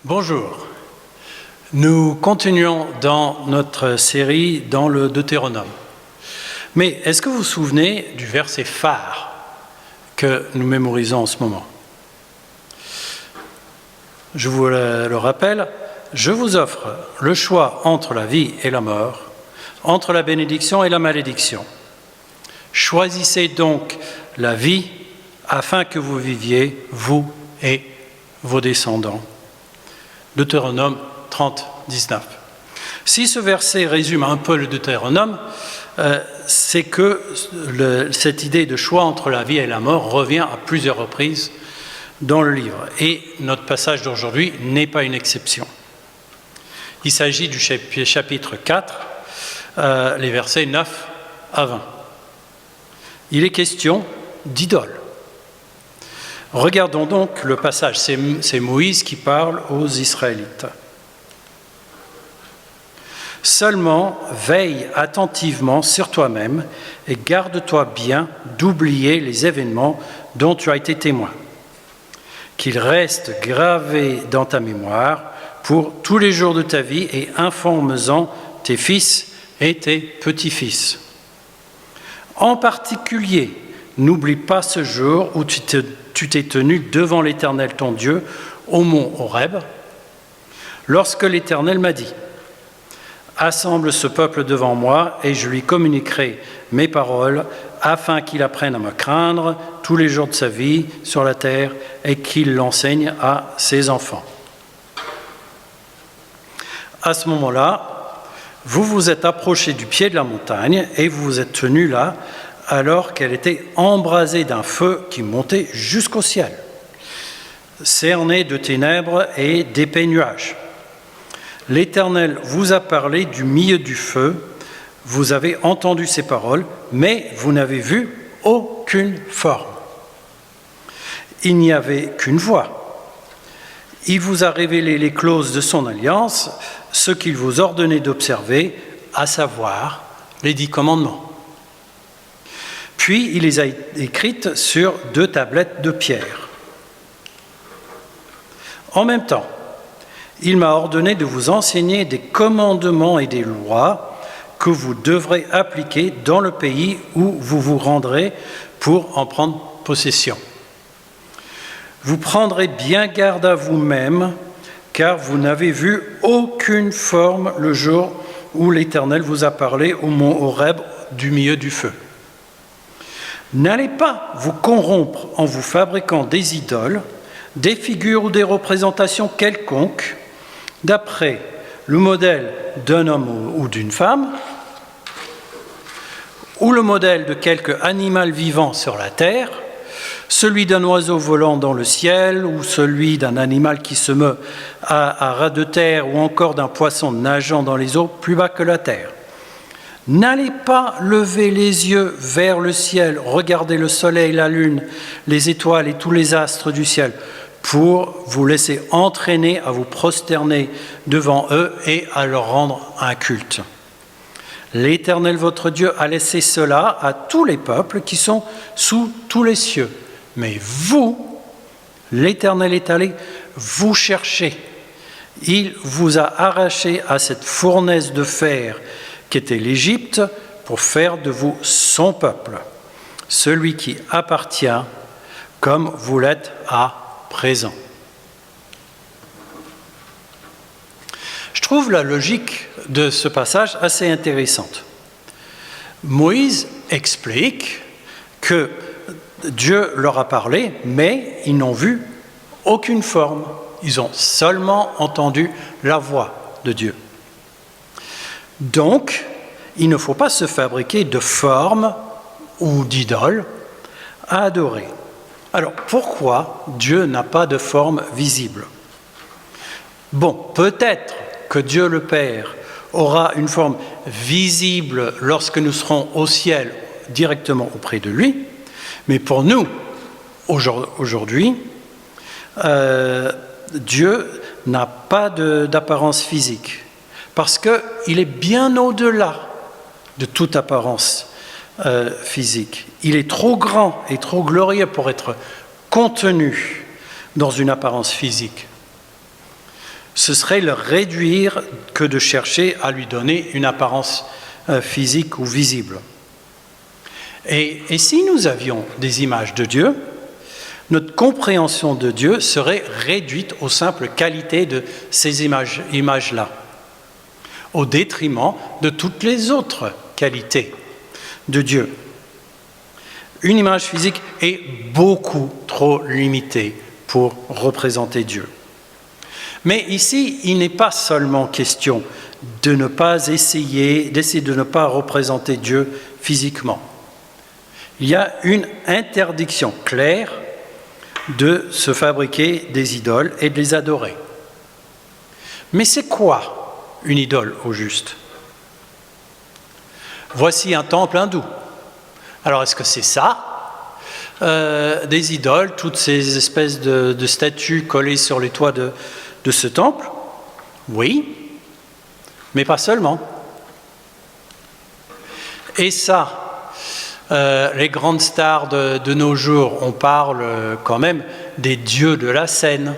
Bonjour, nous continuons dans notre série dans le Deutéronome. Mais est-ce que vous vous souvenez du verset phare que nous mémorisons en ce moment? Je vous le rappelle, je vous offre le choix entre la vie et la mort, entre la bénédiction et la malédiction. Choisissez donc la vie afin que vous viviez, vous et vos descendants. Deutéronome 30, 19. Si ce verset résume un peu le Deutéronome, c'est que cette idée de choix entre la vie et la mort revient à plusieurs reprises dans le livre. Et notre passage d'aujourd'hui n'est pas une exception. Il s'agit du chapitre 4, les versets 9 à 20. Il est question d'idoles. Regardons donc le passage, c'est Moïse qui parle aux Israélites. Seulement, veille attentivement sur toi-même et garde-toi bien d'oublier les événements dont tu as été témoin. Qu'ils restent gravés dans ta mémoire pour tous les jours de ta vie et informe-en tes fils et tes petits-fils. En particulier, n'oublie pas ce jour où tu t'es tenu devant l'Éternel ton Dieu au mont Horeb, lorsque l'Éternel m'a dit « Assemble ce peuple devant moi et je lui communiquerai mes paroles afin qu'il apprenne à me craindre tous les jours de sa vie sur la terre et qu'il l'enseigne à ses enfants. » À ce moment-là, vous vous êtes approchés du pied de la montagne et vous vous êtes tenus là alors qu'elle était embrasée d'un feu qui montait jusqu'au ciel, cerné de ténèbres et d'épais nuages. L'Éternel vous a parlé du milieu du feu, vous avez entendu ses paroles, mais vous n'avez vu aucune forme. Il n'y avait qu'une voix. Il vous a révélé les clauses de son alliance, ce qu'il vous ordonnait d'observer, à savoir les 10 commandements. Puis il les a écrites sur 2 tablettes de pierre. En même temps, il m'a ordonné de vous enseigner des commandements et des lois que vous devrez appliquer dans le pays où vous vous rendrez pour en prendre possession. Vous prendrez bien garde à vous-même, car vous n'avez vu aucune forme le jour où l'Éternel vous a parlé au mont Horeb du milieu du feu. N'allez pas vous corrompre en vous fabriquant des idoles, des figures ou des représentations quelconques, d'après le modèle d'un homme ou d'une femme, ou le modèle de quelque animal vivant sur la terre, celui d'un oiseau volant dans le ciel, ou celui d'un animal qui se meut à ras de terre, ou encore d'un poisson nageant dans les eaux plus bas que la terre. N'allez pas lever les yeux vers le ciel, regarder le soleil, la lune, les étoiles et tous les astres du ciel, pour vous laisser entraîner à vous prosterner devant eux et à leur rendre un culte. L'Éternel votre Dieu a laissé cela à tous les peuples qui sont sous tous les cieux. Mais vous, l'Éternel est allé vous chercher. Il vous a arraché à cette fournaise de fer qu'était l'Égypte, pour faire de vous son peuple, celui qui appartient comme vous l'êtes à présent. Je trouve la logique de ce passage assez intéressante. Moïse explique que Dieu leur a parlé, mais ils n'ont vu aucune forme. Ils ont seulement entendu la voix de Dieu. Donc, il ne faut pas se fabriquer de formes ou d'idoles à adorer. Alors, pourquoi Dieu n'a pas de forme visible? Bon, peut-être que Dieu le Père aura une forme visible lorsque nous serons au ciel directement auprès de lui, mais pour nous, aujourd'hui, Dieu n'a pas d'apparence physique. Parce qu'il est bien au-delà de toute apparence physique. Il est trop grand et trop glorieux pour être contenu dans une apparence physique. ce serait le réduire que de chercher à lui donner une apparence physique ou visible. Et si nous avions des images de Dieu, notre compréhension de Dieu serait réduite aux simples qualités de ces images-là, au détriment de toutes les autres qualités de Dieu. Une image physique est beaucoup trop limitée pour représenter Dieu. Mais ici, il n'est pas seulement question de ne pas d'essayer de ne pas représenter Dieu physiquement. Il y a une interdiction claire de se fabriquer des idoles et de les adorer. Mais c'est quoi une idole au juste? Voici un temple hindou. Alors est-ce que c'est ça? Des idoles, toutes ces espèces de statues collées sur les toits de ce temple? Oui, mais pas seulement. Et ça, les grandes stars de nos jours, on parle quand même des dieux de la scène.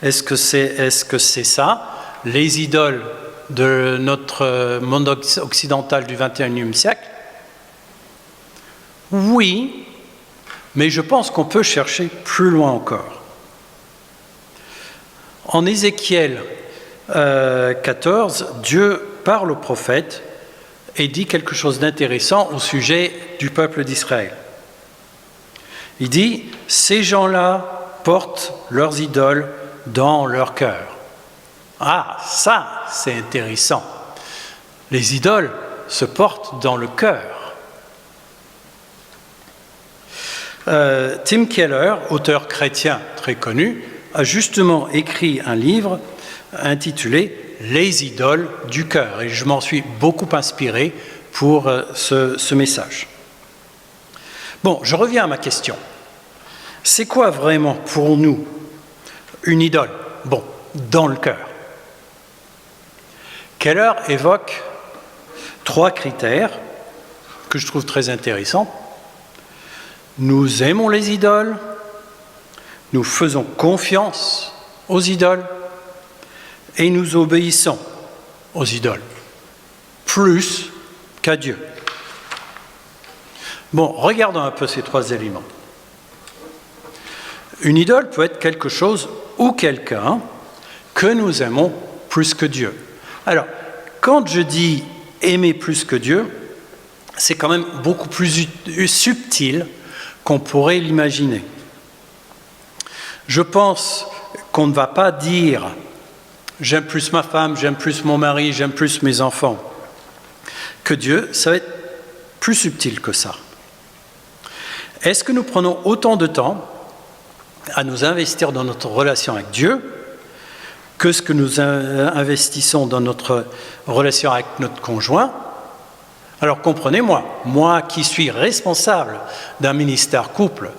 Est-ce que c'est ça, les idoles de notre monde occidental du XXIe siècle? Oui, mais je pense qu'on peut chercher plus loin encore. En Ézéchiel 14, Dieu parle au prophète et dit quelque chose d'intéressant au sujet du peuple d'Israël. Il dit « Ces gens-là portent leurs idoles dans leur cœur. » Ah, ça, c'est intéressant. Les idoles se portent dans le cœur. Tim Keller, auteur chrétien très connu, a justement écrit un livre intitulé « Les idoles du cœur » et je m'en suis beaucoup inspiré pour ce message. Bon, je reviens à ma question. C'est quoi vraiment pour nous une idole? Bon, dans le cœur. Keller évoque 3 critères que je trouve très intéressants. Nous aimons les idoles, nous faisons confiance aux idoles et nous obéissons aux idoles, plus qu'à Dieu. Bon, regardons un peu ces 3 éléments. Une idole peut être quelque chose ou quelqu'un que nous aimons plus que Dieu. Alors, quand je dis aimer plus que Dieu, c'est quand même beaucoup plus subtil qu'on pourrait l'imaginer. Je pense qu'on ne va pas dire « j'aime plus ma femme, j'aime plus mon mari, j'aime plus mes enfants » que Dieu, ça va être plus subtil que ça. Est-ce que nous prenons autant de temps à nous investir dans notre relation avec Dieu que ce que nous investissons dans notre relation avec notre conjoint? Alors comprenez-moi, moi qui suis responsable d'un ministère couple,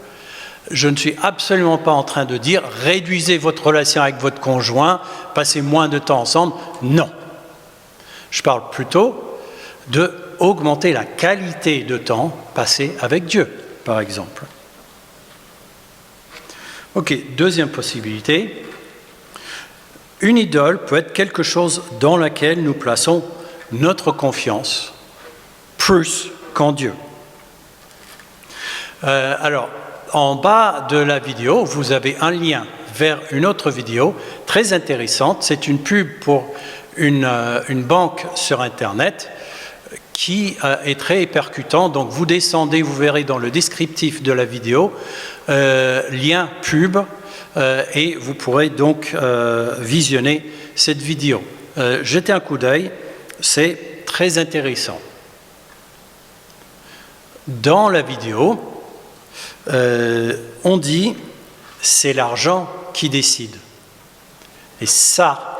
je ne suis absolument pas en train de dire « réduisez votre relation avec votre conjoint, passez moins de temps ensemble ». Non. Je parle plutôt d'augmenter la qualité de temps passé avec Dieu, par exemple. Ok, deuxième possibilité. Une idole peut être quelque chose dans laquelle nous plaçons notre confiance plus qu'en Dieu. Alors, en bas de la vidéo, vous avez un lien vers une autre vidéo très intéressante. C'est une pub pour une banque sur Internet qui est très percutant. Donc, vous descendez, vous verrez dans le descriptif de la vidéo, lien pub, et vous pourrez donc visionner cette vidéo. Jetez un coup d'œil, c'est très intéressant. Dans la vidéo, on dit c'est l'argent qui décide. Et ça,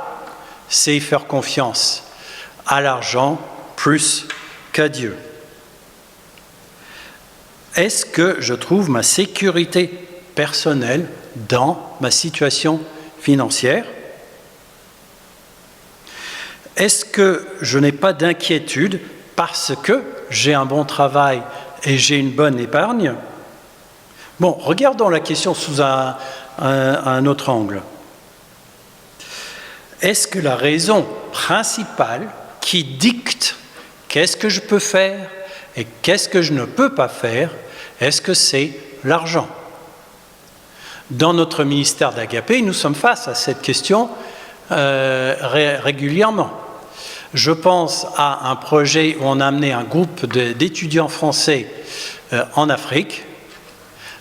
c'est faire confiance à l'argent plus qu'à Dieu. Est-ce que je trouve ma sécurité personnelle dans ma situation financière? Est-ce que je n'ai pas d'inquiétude parce que j'ai un bon travail et j'ai une bonne épargne? Bon, regardons la question sous un autre angle. est-ce que la raison principale qui dicte qu'est-ce que je peux faire et qu'est-ce que je ne peux pas faire, est-ce que c'est l'argent? Dans notre ministère d'Agapé, nous sommes face à cette question régulièrement. Je pense à un projet où on a amené un groupe d'étudiants français en Afrique.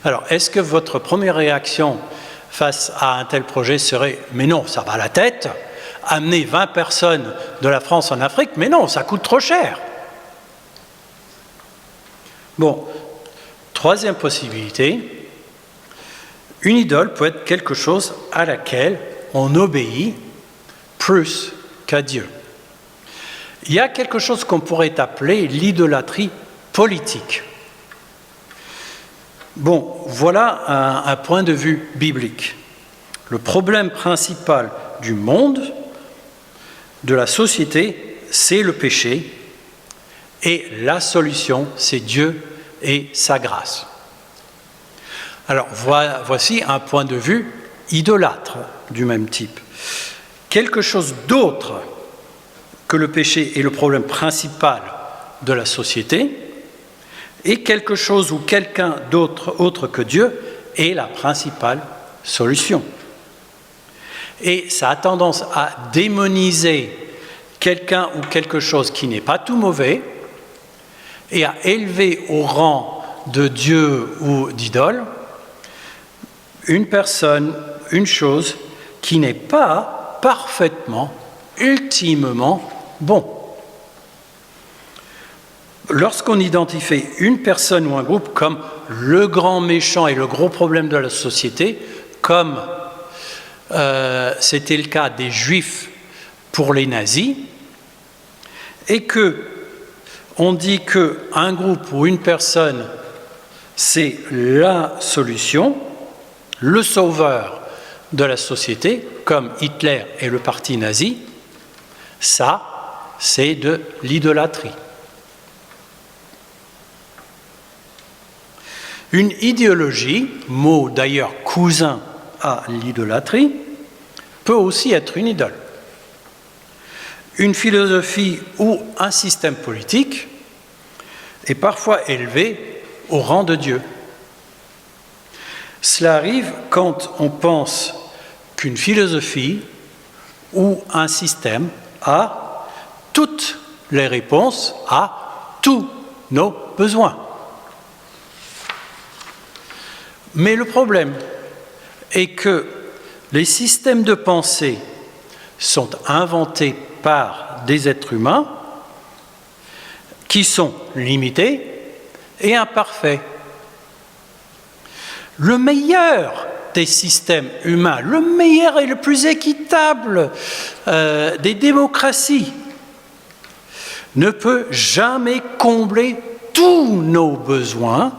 Alors, est-ce que votre première réaction face à un tel projet serait « mais non, ça va à la tête, amener 20 personnes de la France en Afrique, mais non, ça coûte trop cher ». Bon, troisième possibilité, une idole peut être quelque chose à laquelle on obéit plus qu'à Dieu. Il y a quelque chose qu'on pourrait appeler l'idolâtrie politique. Bon, voilà un point de vue biblique. Le problème principal du monde, de la société, c'est le péché, et la solution, c'est Dieu et sa grâce. Alors, voici un point de vue idolâtre du même type. Quelque chose d'autre que le péché est le problème principal de la société, et quelque chose ou quelqu'un d'autre autre que Dieu est la principale solution. Et ça a tendance à démoniser quelqu'un ou quelque chose qui n'est pas tout mauvais et à élever au rang de Dieu ou d'idole une personne, une chose qui n'est pas parfaitement, ultimement bon. Lorsqu'on identifie une personne ou un groupe comme le grand méchant et le gros problème de la société, comme c'était le cas des Juifs pour les nazis, et que on dit qu'un groupe ou une personne, c'est la solution, le sauveur de la société, comme Hitler et le parti nazi, ça, c'est de l'idolâtrie. Une idéologie, mot d'ailleurs cousin à l'idolâtrie, peut aussi être une idole. Une philosophie ou un système politique est parfois élevé au rang de Dieu. Cela arrive quand on pense qu'une philosophie ou un système a toutes les réponses à tous nos besoins. Mais le problème est que les systèmes de pensée sont inventés par des êtres humains qui sont limités et imparfaits. Le meilleur des systèmes humains, le meilleur et le plus équitable des démocraties ne peut jamais combler tous nos besoins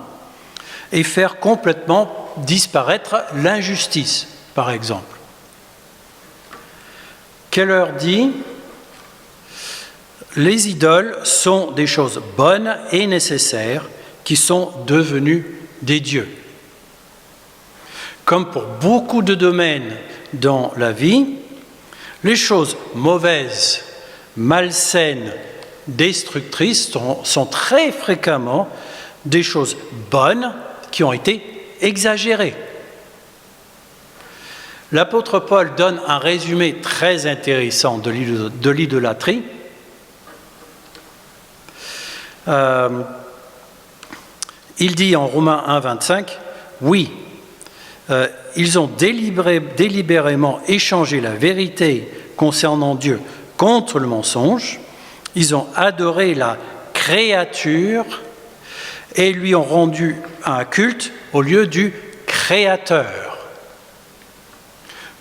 et faire complètement disparaître l'injustice, par exemple. Keller dit « Les idoles sont des choses bonnes et nécessaires qui sont devenues des dieux. » Comme pour beaucoup de domaines dans la vie, les choses mauvaises, malsaines, destructrices sont très fréquemment des choses bonnes qui ont été exagérées. L'apôtre Paul donne un résumé très intéressant de l'idolâtrie. Il dit en Romains 1, 25, « Oui, ils ont délibérément échangé la vérité concernant Dieu contre le mensonge. Ils ont adoré la créature et lui ont rendu un culte au lieu du Créateur. »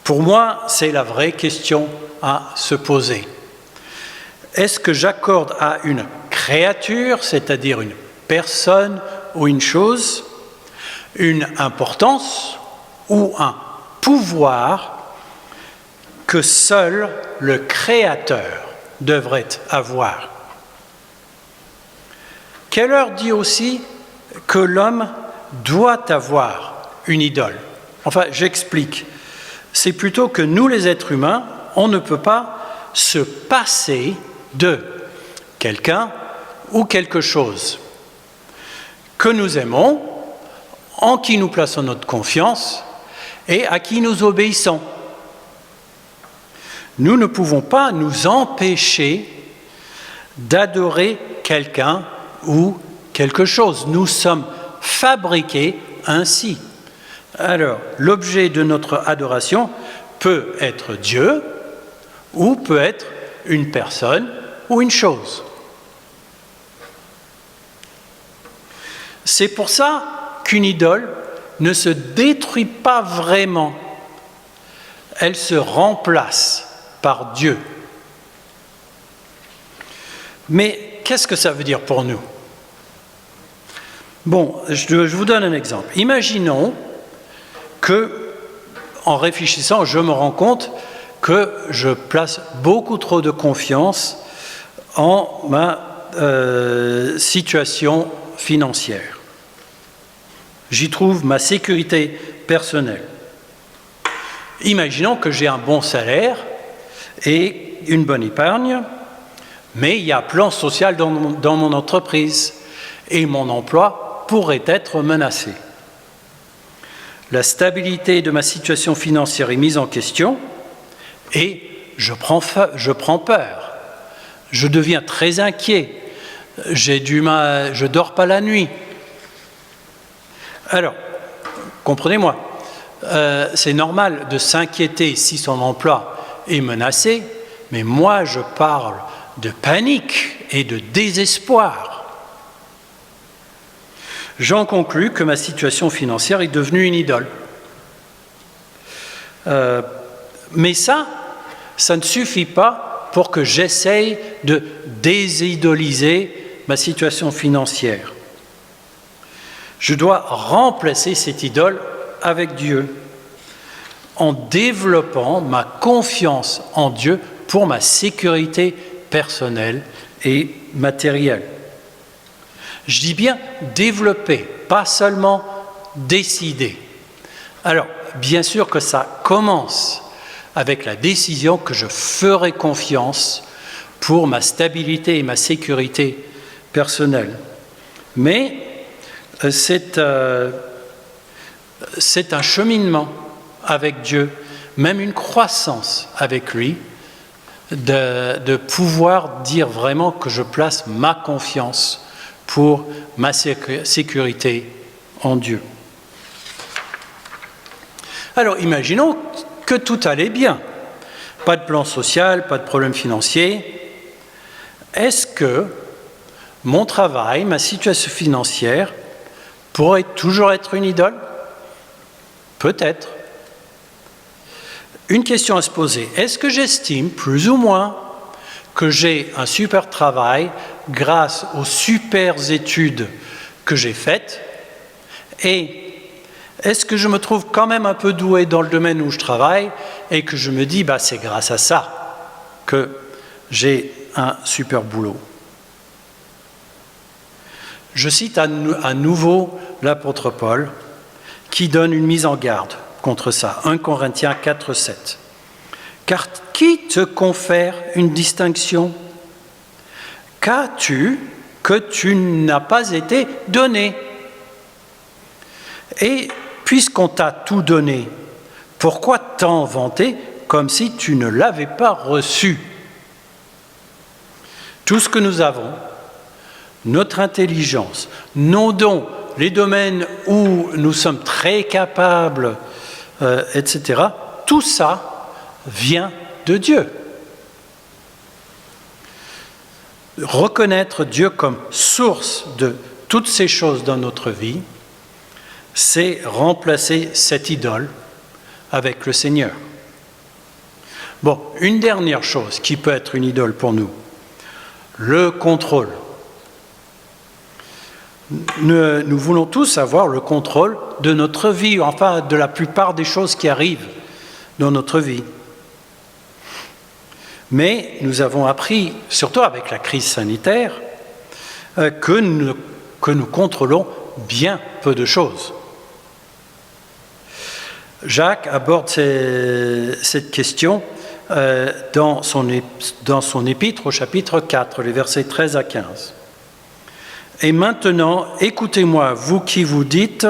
Pour moi, c'est la vraie question à se poser. Est-ce que j'accorde à une créature, c'est-à-dire une personne ou une chose, une importance ou un pouvoir que seul le Créateur devrait avoir? Keller dit aussi que l'homme doit avoir une idole. Enfin, j'explique. C'est plutôt que nous, les êtres humains, on ne peut pas se passer de quelqu'un ou quelque chose que nous aimons, en qui nous plaçons notre confiance et à qui nous obéissons. Nous ne pouvons pas nous empêcher d'adorer quelqu'un ou quelque chose. Nous sommes fabriqués ainsi. Alors, l'objet de notre adoration peut être Dieu ou peut être une personne ou une chose. C'est pour ça qu'une idole ne se détruit pas vraiment. Elle se remplace par Dieu. Mais qu'est-ce que ça veut dire pour nous? Bon, je vous donne un exemple. Imaginons que, en réfléchissant, je me rends compte que je place beaucoup trop de confiance en ma situation financière. J'y trouve ma sécurité personnelle. Imaginons que j'ai un bon salaire et une bonne épargne, mais il y a un plan social dans mon entreprise et mon emploi pourrait être menacé. La stabilité de ma situation financière est mise en question et je prends peur. Je deviens très inquiet. J'ai du mal, je ne dors pas la nuit. Alors, comprenez-moi, c'est normal de s'inquiéter si son emploi est menacé, mais moi je parle de panique et de désespoir. J'en conclus que ma situation financière est devenue une idole. Mais ça ne suffit pas pour que j'essaye de désidoliser ma situation financière. Je dois remplacer cette idole avec Dieu en développant ma confiance en Dieu pour ma sécurité personnelle et matérielle. Je dis bien développer, pas seulement décider. Alors, bien sûr que ça commence avec la décision que je ferai confiance pour ma stabilité et ma sécurité personnelle. Mais c'est un cheminement avec Dieu, même une croissance avec lui, de pouvoir dire vraiment que je place ma confiance pour ma sécurité en Dieu. Alors, imaginons que tout allait bien. Pas de plan social, pas de problème financier. Est-ce que mon travail, ma situation financière, pourrait toujours être une idole? Peut-être. Une question à se poser. Est-ce que j'estime, plus ou moins, que j'ai un super travail grâce aux super études que j'ai faites? Et est-ce que je me trouve quand même un peu doué dans le domaine où je travaille et que je me dis, c'est grâce à ça que j'ai un super boulot? Je cite à nouveau l'apôtre Paul qui donne une mise en garde contre ça. 1 Corinthiens 4, 7. Car qui te confère une distinction? Qu'as-tu que tu n'as pas été donné? Et puisqu'on t'a tout donné, pourquoi t'en vanter comme si tu ne l'avais pas reçu? Tout ce que nous avons, notre intelligence, nos dons, les domaines où nous sommes très capables, etc., tout ça vient de Dieu. Reconnaître Dieu comme source de toutes ces choses dans notre vie, c'est remplacer cette idole avec le Seigneur. Bon, une dernière chose qui peut être une idole pour nous, le contrôle. Nous voulons tous avoir le contrôle de notre vie, enfin de la plupart des choses qui arrivent dans notre vie. Mais nous avons appris, surtout avec la crise sanitaire, que nous contrôlons bien peu de choses. Jacques aborde cette question dans son épître au chapitre 4, les versets 13 à 15. « Et maintenant, écoutez-moi, vous qui vous dites,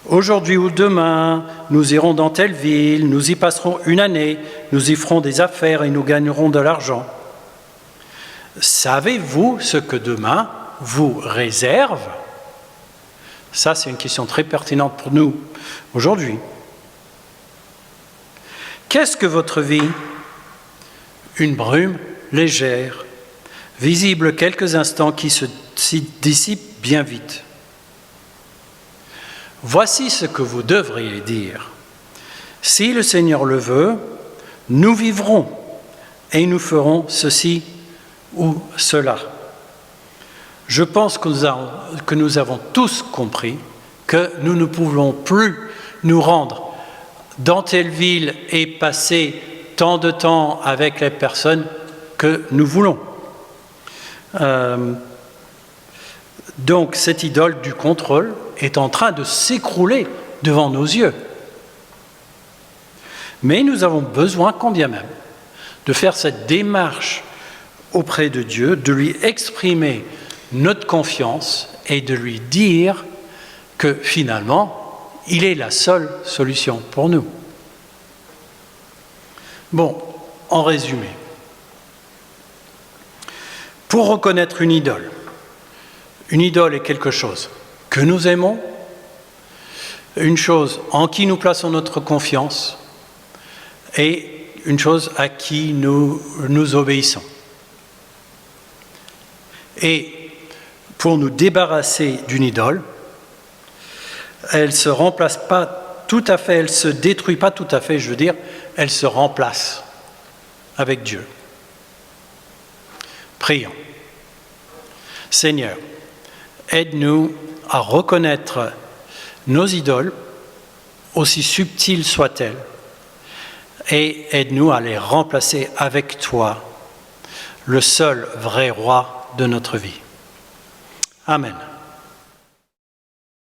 aujourd'hui ou demain, nous irons dans telle ville, nous y passerons une année, nous y ferons des affaires et nous gagnerons de l'argent. Savez-vous ce que demain vous réserve ?» Ça, c'est une question très pertinente pour nous aujourd'hui. Qu'est-ce que votre vie? Une brume légère, visible quelques instants qui se dissipe bien vite. Voici ce que vous devriez dire. Si le Seigneur le veut, nous vivrons et nous ferons ceci ou cela. Je pense que nous avons tous compris que nous ne pouvons plus nous rendre dans telle ville et passer tant de temps avec les personnes que nous voulons. Donc cette idole du contrôle est en train de s'écrouler devant nos yeux. Mais nous avons besoin, quand bien même, de faire cette démarche auprès de Dieu, de lui exprimer notre confiance et de lui dire que finalement, il est la seule solution pour nous. Bon, en résumé, pour reconnaître une idole est quelque chose que nous aimons, une chose en qui nous plaçons notre confiance et une chose à qui nous obéissons. Et pour nous débarrasser d'une idole, elle ne se remplace pas tout à fait, elle ne se détruit pas tout à fait, je veux dire, elle se remplace avec Dieu. Prions. Seigneur, aide-nous à reconnaître nos idoles, aussi subtiles soient-elles, et aide-nous à les remplacer avec toi, le seul vrai roi de notre vie. Amen.